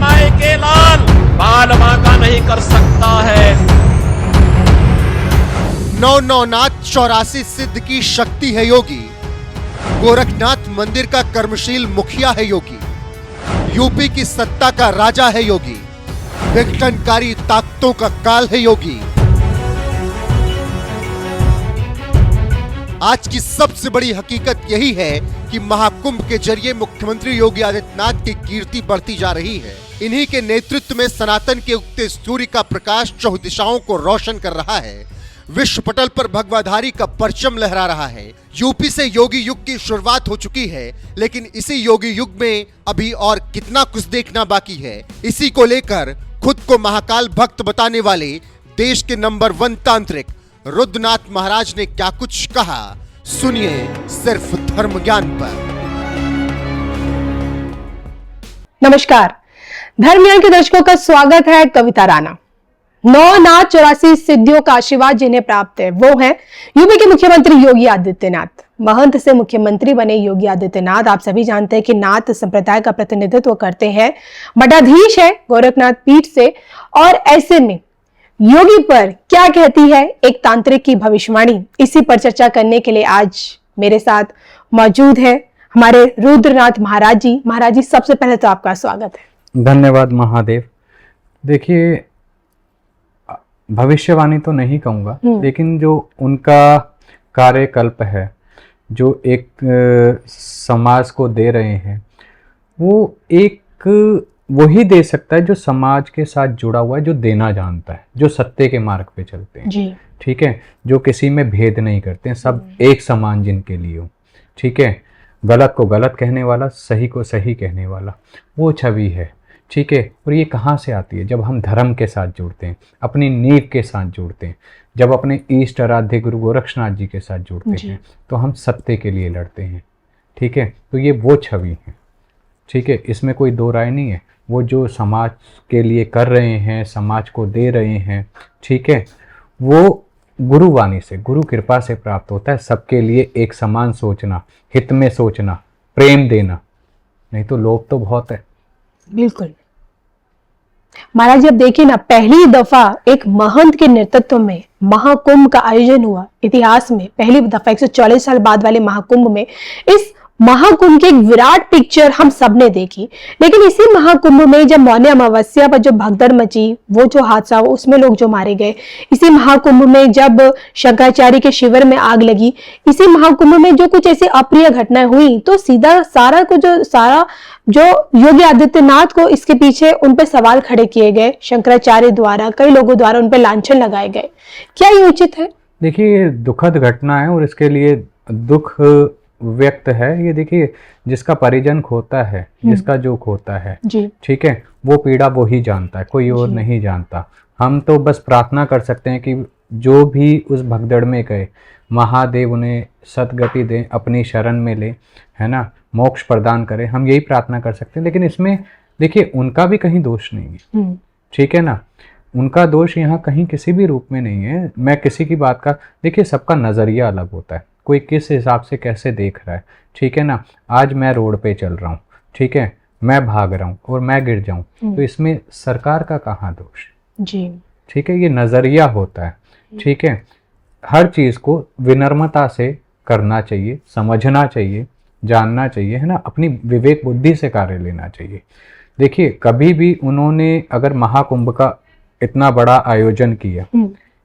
माए के लाल बाल बांका नहीं कर सकता है। 999 84 सिद्ध की शक्ति है योगी। गोरखनाथ मंदिर का कर्मशील मुखिया है योगी। यूपी की सत्ता का राजा है योगी। विघटनकारी ताकतों का काल है योगी। आज की सबसे बड़ी हकीकत यही है कि महाकुंभ के जरिए मुख्यमंत्री योगी आदित्यनाथ की कीर्ति बढ़ती जा रही है। इन्हीं के नेतृत्व में सनातन के उगते सूर्य का प्रकाश चौदिशाओं को रोशन कर रहा है। विश्व पटल पर भगवाधारी का परचम लहरा रहा है। यूपी से योगी युग की शुरुआत हो चुकी है, लेकिन इसी योगी युग में अभी और कितना कुछ देखना बाकी है। इसी को लेकर खुद को महाकाल भक्त बताने वाले देश के नंबर 1 तांत्रिक रुद्रनाथ महाराज ने क्या कुछ कहा, सुनिए सिर्फ धर्म ज्ञान पर। नमस्कार, धर्म ज्ञान के दर्शकों का स्वागत है। कविता राणा 999 84 सिद्धियों का आशीर्वाद जिन्हें प्राप्त है वो हैं यूपी के मुख्यमंत्री योगी आदित्यनाथ। महंत से मुख्यमंत्री बने योगी आदित्यनाथ आप सभी जानते हैं कि नाथ संप्रदाय का प्रतिनिधित्व करते हैं, मठाधीश है गोरखनाथ पीठ से। और ऐसे में योगी पर क्या कहती है एक तांत्रिक की भविष्यवाणी, इसी पर चर्चा करने के लिए आज मेरे साथ मौजूद है हमारे रुद्रनाथ महाराज जी। महाराज जी, सबसे पहले तो आपका स्वागत है। धन्यवाद महादेव। देखिए, भविष्यवाणी तो नहीं कहूँगा, लेकिन जो उनका कार्यकल्प है, जो एक समाज को दे रहे हैं, वो एक वही दे सकता है जो समाज के साथ जुड़ा हुआ है, जो देना जानता है, जो सत्य के मार्ग पे चलते हैं जी। ठीक है, जो किसी में भेद नहीं करते हैं, सब एक समान जिनके लिए हो। ठीक है, गलत को गलत कहने वाला, सही को सही कहने वाला, वो छवि है। ठीक है, और ये कहाँ से आती है? जब हम धर्म के साथ जुड़ते हैं, अपनी नींव के साथ जुड़ते हैं, जब अपने इष्ट आराध्य गुरु गोरक्षनाथ जी के साथ जुड़ते हैं, तो हम सत्य के लिए लड़ते हैं। ठीक है, तो ये वो छवि है। ठीक है, इसमें कोई दो राय नहीं है। वो जो समाज के लिए कर रहे हैं, समाज को दे रहे हैं, ठीक है, वो गुरुवाणी से, गुरु कृपा से प्राप्त होता है। सबके लिए एक समान सोचना, हित में सोचना, प्रेम देना, नहीं तो लोभ तो बहुत है। बिल्कुल महाराज जी, अब देखिए ना, पहली दफा एक महंत के नेतृत्व में महाकुंभ का आयोजन हुआ। इतिहास में पहली दफा 140 साल बाद वाले महाकुंभ में इस महाकुंभ की एक विराट पिक्चर हम सब ने देखी। लेकिन इसी महाकुंभ में जब मौनी अमावस्या पर जो भगदड़ मची, वो जो हादसा हुआ, उसमें लोग जो मारे गए, इसी महाकुंभ में जब शंकराचार्य के शिविर में आग लगी, इसी महाकुंभ में जो कुछ ऐसी अप्रिय घटनाएं हुई, तो सीधा सारा जो योगी आदित्यनाथ को इसके पीछे उन पर सवाल खड़े किए गए, शंकराचार्य द्वारा, कई लोगों द्वारा उन पर लांछन लगाए गए। क्या ये उचित है? देखिए, ये दुखद घटना है और इसके लिए दुख व्यक्त है। ये देखिए, जिसका परिजन खोता है, जिसका जो खोता है, ठीक है, वो पीड़ा वो ही जानता है, कोई और नहीं जानता। हम तो बस प्रार्थना कर सकते हैं कि जो भी उस भगदड़ में गए, महादेव उन्हें सदगति दें, अपनी शरण में ले, है ना, मोक्ष प्रदान करे। हम यही प्रार्थना कर सकते हैं। लेकिन इसमें देखिए, उनका भी कहीं दोष नहीं है। ठीक है ना, उनका दोष यहाँ कहीं किसी भी रूप में नहीं है। मैं किसी की बात का, देखिए, सबका नजरिया अलग होता है, कोई किस हिसाब से कैसे देख रहा है। ठीक है ना, आज मैं रोड पे चल रहा हूँ, ठीक है, मैं भाग रहा हूँ और मैं गिर जाऊँ, तो इसमें सरकार का कहाँ दोष जी? ठीक है, ये नजरिया होता है। ठीक है, हर चीज को विनम्रता से करना चाहिए, समझना चाहिए, जानना चाहिए, है ना, अपनी विवेक बुद्धि से कार्य लेना चाहिए। देखिए, कभी भी उन्होंने अगर महाकुंभ का इतना बड़ा आयोजन किया,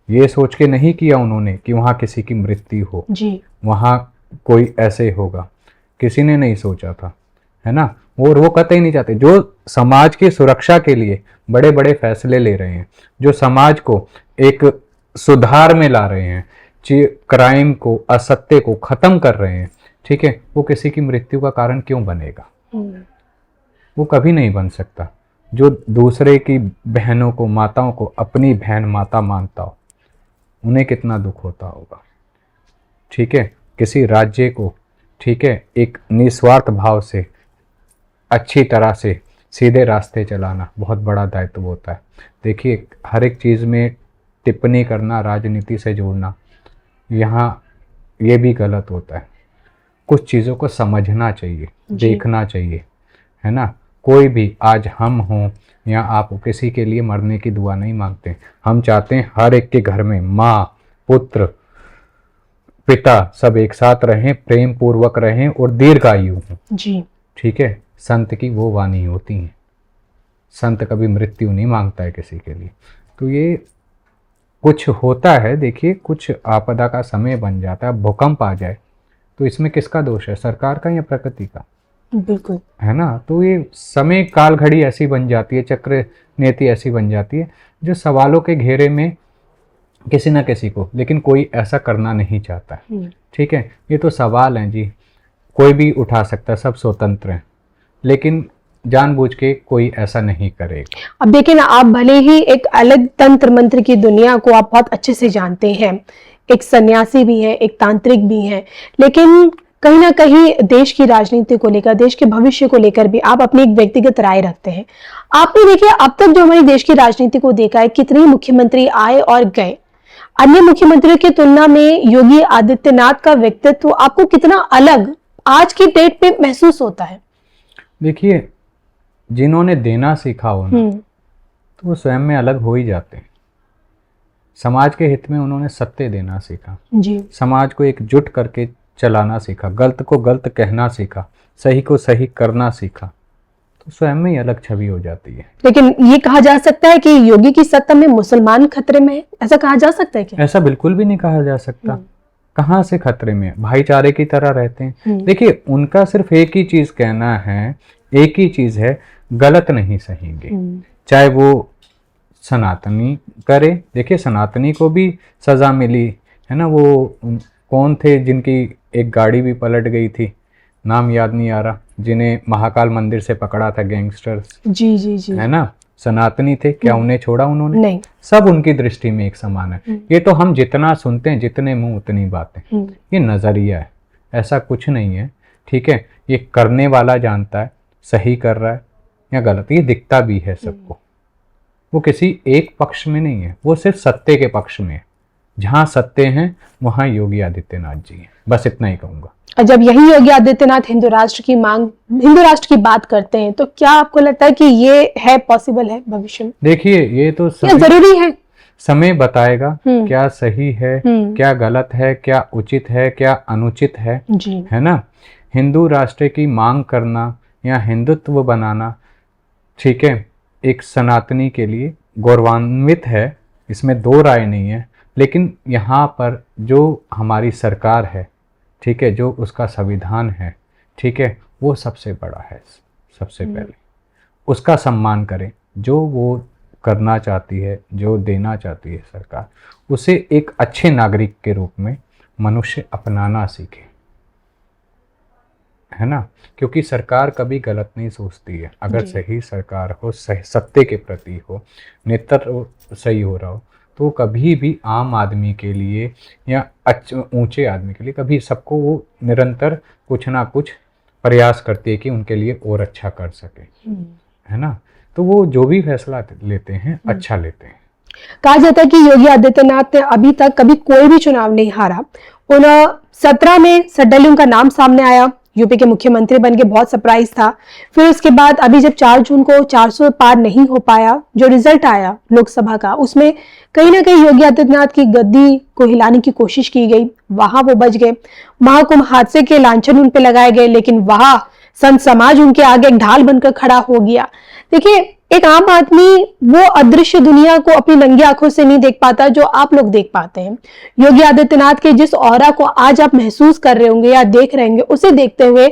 ये सोच के नहीं किया उन्होंने कि वहाँ किसी की मृत्यु हो जी, वहाँ कोई ऐसे होगा, किसी ने नहीं सोचा था, है ना। वो कतई नहीं चाहते। जो समाज की सुरक्षा के लिए बड़े बड़े फैसले ले रहे हैं, जो समाज को एक सुधार में ला रहे हैं, क्राइम को, असत्य को खत्म कर रहे हैं, ठीक है, वो किसी की मृत्यु का कारण क्यों बनेगा? वो कभी नहीं बन सकता। जो दूसरे की बहनों को, माताओं को अपनी बहन माता मानता हो, उन्हें कितना दुख होता होगा। ठीक है, किसी राज्य को, ठीक है, एक निस्वार्थ भाव से, अच्छी तरह से सीधे रास्ते चलाना बहुत बड़ा दायित्व होता है। देखिए, हर एक चीज़ में टिप्पणी करना, राजनीति से जोड़ना, यहाँ ये भी गलत होता है। कुछ चीज़ों को समझना चाहिए, देखना चाहिए, है ना। कोई भी, आज हम हों, या आप किसी के लिए मरने की दुआ नहीं मांगते। हम चाहते हैं हर एक के घर में माँ, पुत्र, पिता सब एक साथ रहें, प्रेम पूर्वक रहें और दीर्घायु हों जी। ठीक है, संत की वो वाणी होती है। संत कभी मृत्यु नहीं मांगता है किसी के लिए। तो ये कुछ होता है, देखिए कुछ आपदा का समय बन जाता है, भूकंप आ जाए तो इसमें किसका दोष है, सरकार का या प्रकृति का? बिल्कुल, है ना। तो ये समय काल घड़ी ऐसी बन जाती है, चक्र नीति ऐसी बन जाती है जो सवालों के घेरे में किसी ना किसी को, लेकिन कोई ऐसा करना नहीं चाहता है। ठीक है, ये तो सवाल हैं जी, कोई भी उठा सकता है, सब स्वतंत्र हैं, लेकिन जानबूझ के कोई ऐसा नहीं करेगा। अब देखिए ना, आप भले ही एक अलग तंत्र मंत्र की दुनिया को आप बहुत अच्छे से जानते हैं, एक सन्यासी भी हैं, एक तांत्रिक भी हैं, लेकिन कहीं ना कहीं देश की राजनीति को लेकर, देश के भविष्य को लेकर भी आप अपनी एक व्यक्तिगत राय रखते हैं। आपने देखिए अब तक जो हमारे देश की राजनीति को देखा है, कितने मुख्यमंत्री आए और गए, अन्य मुख्यमंत्रियों की तुलना में योगी आदित्यनाथ का व्यक्तित्व आपको कितना अलग आज की डेट पे महसूस होता है? देखिए, जिन्होंने देना सीखा हो ना, तो वो स्वयं में अलग हो ही जाते हैं। समाज के हित में उन्होंने सत्य देना सीखा जी, समाज को एकजुट करके चलाना सीखा, गलत को गलत कहना सीखा, सही को सही करना सीखा, तो स्वयं में ही अलग छवि हो जाती है। लेकिन ये कहा जा सकता है कि योगी की सत्ता में मुसलमान खतरे में है, ऐसा कहा जा सकता है क्या? ऐसा बिल्कुल भी नहीं कहा जा सकता। कहाँ से खतरे में? भाईचारे की तरह रहते हैं। देखिए, उनका सिर्फ एक ही चीज कहना है, एक ही चीज है, गलत नहीं सहेंगे, चाहे वो सनातनी करे। देखिए, सनातनी को भी सजा मिली है ना। वो कौन थे जिनकी एक गाड़ी भी पलट गई थी, नाम याद नहीं आ रहा, जिन्हें महाकाल मंदिर से पकड़ा था गैंगस्टर्स, जी जी जी, है ना, सनातनी थे। क्या उन्हें छोड़ा उन्होंने? नहीं। सब उनकी दृष्टि में एक समान है। ये तो हम जितना सुनते हैं, जितने मुंह उतनी बातें, ये नजरिया है, ऐसा कुछ नहीं है। ठीक है, ये करने वाला जानता है सही कर रहा है या गलत, ये दिखता भी है सबको। वो किसी एक पक्ष में नहीं है, वो सिर्फ सत्य के पक्ष में है। जहां सत्य हैं वहां योगी आदित्यनाथ जी हैं, बस इतना ही कहूंगा। और जब यही योगी आदित्यनाथ हिंदू राष्ट्र की बात करते हैं, तो क्या आपको लगता है कि ये है पॉसिबल है भविष्य में? देखिए, ये तो जरूरी है, समय बताएगा क्या सही है, क्या गलत है, क्या उचित है, क्या अनुचित है जी, है ना। हिंदू राष्ट्र की मांग करना या हिंदुत्व बनाना, ठीक है, एक सनातनी के लिए गौरवान्वित है, इसमें दो राय नहीं है। लेकिन यहाँ पर जो हमारी सरकार है, ठीक है, जो उसका संविधान है, ठीक है, वो सबसे बड़ा है। सबसे पहले उसका सम्मान करें। जो वो करना चाहती है, जो देना चाहती है सरकार, उसे एक अच्छे नागरिक के रूप में मनुष्य अपनाना सीखे, है ना। क्योंकि सरकार कभी गलत नहीं सोचती है। अगर सही सरकार हो, सत्य के प्रति हो, नेतृत्व सही हो रहा हो, तो कभी भी आम आदमी के लिए या ऊंचे आदमी के लिए कभी सबको वो निरंतर कुछ ना कुछ प्रयास करती है कि उनके लिए और अच्छा कर सके, है ना। तो वो जो भी फैसला लेते हैं अच्छा लेते हैं। कहा जाता है कि योगी आदित्यनाथ ने अभी तक कभी कोई भी चुनाव नहीं हारा। 2017 में सड्डली उनका नाम सामने आया, यूपी के मुख्यमंत्री बन के बहुत सरप्राइज था। फिर उसके बाद अभी जब 4 जून को 400 पार नहीं हो पाया, जो रिजल्ट आया लोकसभा का, उसमें कहीं ना कहीं योगी आदित्यनाथ की गद्दी को हिलाने की कोशिश की गई, वहां वो बच गए। महाकुंभ हादसे के लांछन उन पे लगाए गए, लेकिन वहां संत समाज उनके आगे एक ढाल बनकर खड़ा हो गया। देखिए, एक आम आदमी वो अदृश्य दुनिया को अपनी नंगी आंखों से नहीं देख पाता जो आप लोग देख पाते हैं। योगी आदित्यनाथ के जिस ऑरा को आज आप महसूस कर रहे होंगे या देख रहे होंगे, उसे देखते हुए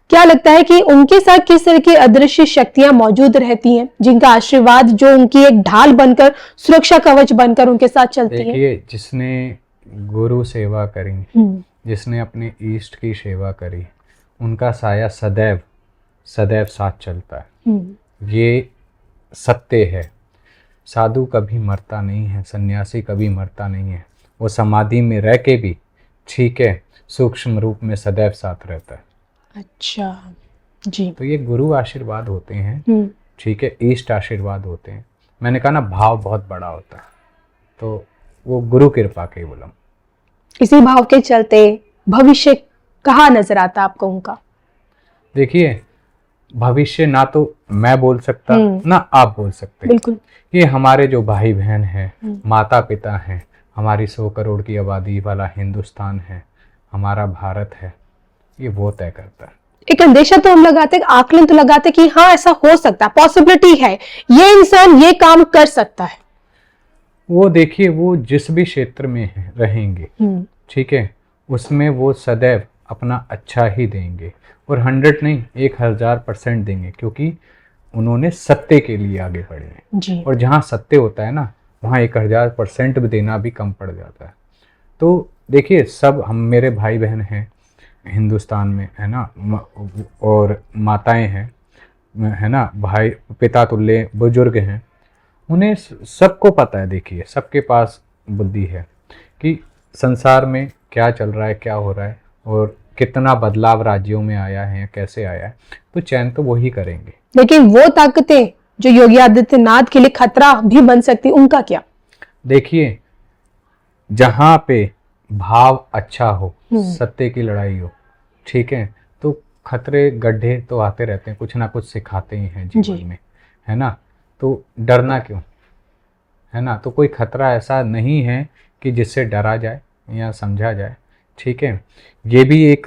क्या लगता है कि उनके साथ किस तरह की अदृश्य शक्तियां मौजूद रहती हैं, जिनका आशीर्वाद जो उनकी एक ढाल बनकर, सुरक्षा कवच बनकर उनके साथ चलती है? देखिए, जिसने गुरु सेवा करी, जिसने अपने ईष्ट की सेवा करी, उनका साया सदैव सदैव साथ चलता है। ये सत्य है। साधु कभी मरता नहीं है, सन्यासी कभी मरता नहीं है। वो समाधि में रह के भी, ठीक है, सूक्ष्म रूप में सदैव साथ रहता है। अच्छा जी। तो ये गुरु आशीर्वाद होते हैं, ठीक है, ईष्ट आशीर्वाद होते हैं। मैंने कहा ना, भाव बहुत बड़ा होता है, तो वो गुरु कृपा केवलम। इसी भाव के चलते भविष्य कहाँ नजर आता आपको उनका? देखिए, भविष्य ना तो मैं बोल सकता ना आप बोल सकते। बिल्कुल। ये हमारे जो भाई बहन हैं, माता पिता हैं, हमारी 100 करोड़ की आबादी वाला हिंदुस्तान है, हमारा भारत है, ये वो तय करता है। एक अंदेशा तो हम लगाते, आकलन तो लगाते कि हाँ ऐसा हो सकता है, पॉसिबिलिटी है, ये इंसान ये काम कर सकता है। वो देखिए, वो जिस भी क्षेत्र में रहेंगे, ठीक है, उसमें वो सदैव अपना अच्छा ही देंगे, और 100 नहीं 1000% देंगे, क्योंकि उन्होंने सत्य के लिए आगे बढ़े हैं। और जहाँ सत्य होता है ना, वहाँ 1000% भी देना भी कम पड़ जाता है। तो देखिए, सब हम मेरे भाई बहन हैं हिंदुस्तान में, है ना, और माताएं हैं, है ना, भाई पिता तुल्य बुजुर्ग हैं, उन्हें सबको पता है। देखिए, सबके पास बुद्धि है कि संसार में क्या चल रहा है, क्या हो रहा है, और कितना बदलाव राज्यों में आया है, कैसे आया है, तो चयन तो वही करेंगे। लेकिन वो ताकतें जो योगी आदित्यनाथ के लिए खतरा भी बन सकती, उनका क्या? देखिए, जहां पे भाव अच्छा हो, सत्य की लड़ाई हो, ठीक है, तो खतरे गड्ढे तो आते रहते हैं, कुछ ना कुछ सिखाते ही हैं जीवन में, है ना। तो डरना क्यों, है ना। तो कोई खतरा ऐसा नहीं है कि जिससे डरा जाए या समझा जाए, ठीक है। ये भी एक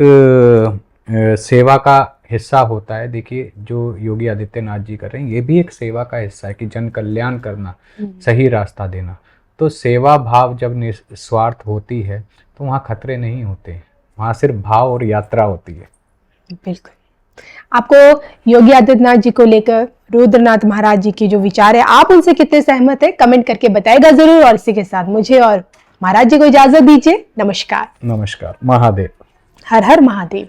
सेवा का हिस्सा होता है। देखिए, जो योगी आदित्यनाथ जी कर रहे हैं, ये भी एक सेवा का हिस्सा है कि जन कल्याण करना, सही रास्ता देना। तो सेवा भाव जब निस्वार्थ होती है तो वहाँ खतरे नहीं होते, वहाँ सिर्फ भाव और यात्रा होती है। बिल्कुल। आपको योगी आदित्यनाथ जी को लेकर रुद्रनाथ महाराज जी की जो विचार है, आप उनसे कितने सहमत है, कमेंट करके बताएगा जरूर। और इसी के साथ मुझे और महाराज जी को इजाजत दीजिए। नमस्कार। नमस्कार। महादेव। हर हर महादेव।